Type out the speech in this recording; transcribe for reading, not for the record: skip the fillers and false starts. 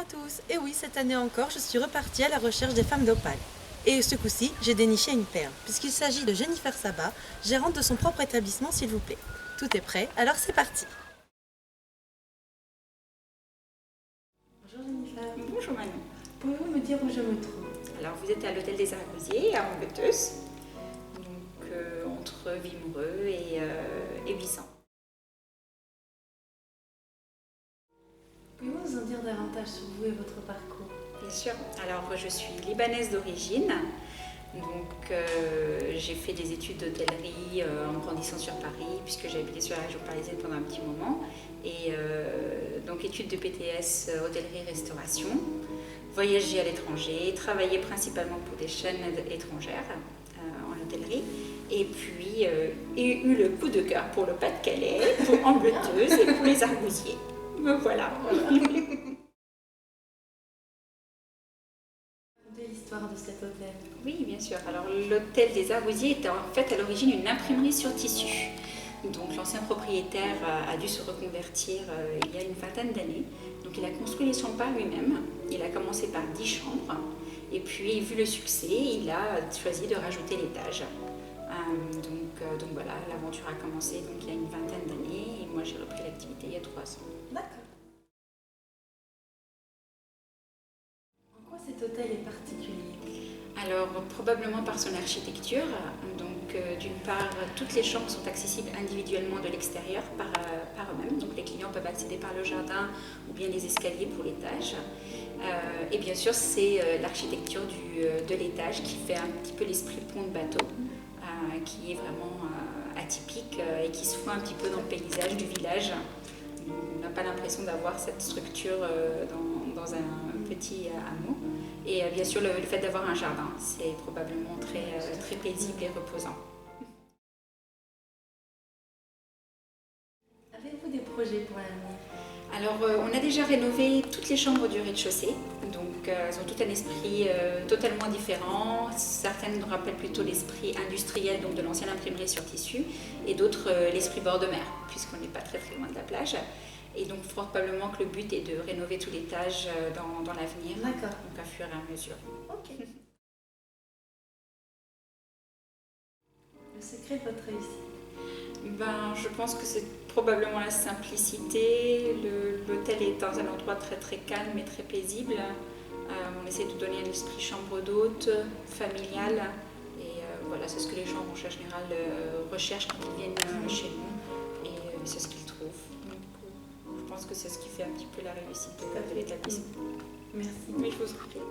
à tous. Et oui, cette année encore, je suis repartie à la recherche des femmes d'Opale. Et ce coup-ci, j'ai déniché une perle, puisqu'il s'agit de Jennifer Sabat, gérante de son propre établissement, s'il vous plaît. Tout est prêt, alors c'est parti. Bonjour Jennifer. Bonjour Manon. Pouvez-vous me dire où je me trouve? Alors vous êtes à l'hôtel des Argosiers à Embêteuse, donc entre Wimereux et Buisson. Pouvez-vous nous en dire davantage sur vous et votre parcours? Bien sûr. Alors je suis libanaise d'origine, donc j'ai fait des études d'hôtellerie en grandissant sur Paris, puisque j'ai habité sur la région parisienne pendant un petit moment, et donc études de BTS hôtellerie-restauration. Voyager à l'étranger, travailler principalement pour des chaînes étrangères en hôtellerie, et puis eu le coup de cœur pour le Pas-de-Calais, pour Embêteuse et pour les Argosiers. Me voilà. Racontez l'histoire de cet hôtel. Oui, bien sûr. Alors l'hôtel des Argosiers était en fait à l'origine une imprimerie sur tissu. Donc l'ancien propriétaire a dû se reconvertir il y a une vingtaine d'années. Donc il a construit les chambres par lui-même. Il a commencé par 10 chambres. Et puis, vu le succès, il a choisi de rajouter l'étage. Donc voilà, l'aventure a commencé donc, il y a une vingtaine d'années. Et moi, j'ai repris l'activité il y a 3 ans. D'accord. En quoi cet hôtel est particulier? Alors, probablement par son architecture. Donc, d'une part, toutes les chambres sont accessibles individuellement de l'extérieur par eux-mêmes. Donc, les clients peuvent accéder par le jardin ou bien les escaliers pour l'étage. Et bien sûr, c'est l'architecture de l'étage qui fait un petit peu l'esprit pont de bateau, qui est vraiment atypique et qui se voit un petit peu dans le paysage du village. On n'a pas l'impression d'avoir cette structure dans un petit hameau. Et bien sûr, le fait d'avoir un jardin, c'est probablement très paisible et reposant. Avez-vous des projets pour l'avenir? Alors, on a déjà rénové toutes les chambres du rez-de-chaussée. Donc, elles ont tout un esprit totalement différent. Certaines nous rappellent plutôt l'esprit industriel, donc de l'ancienne imprimerie sur tissu, et d'autres l'esprit bord de mer, puisqu'on n'est pas très loin de la plage. Et donc, probablement que le but est de rénover tout l'étage dans l'avenir, D'accord. donc à fur et à mesure. Ok. Le secret de votre réussite? Je pense que c'est probablement la simplicité. L'hôtel est dans un endroit très calme et très paisible. On essaie de donner un esprit chambre d'hôte, familial. Et voilà, c'est ce que les gens en général recherchent quand ils viennent chez nous. Et c'est ce qu'ils trouvent. Donc, je pense que c'est ce qui fait un petit peu la réussite de l'établissement. Merci. Mais je vous en prie.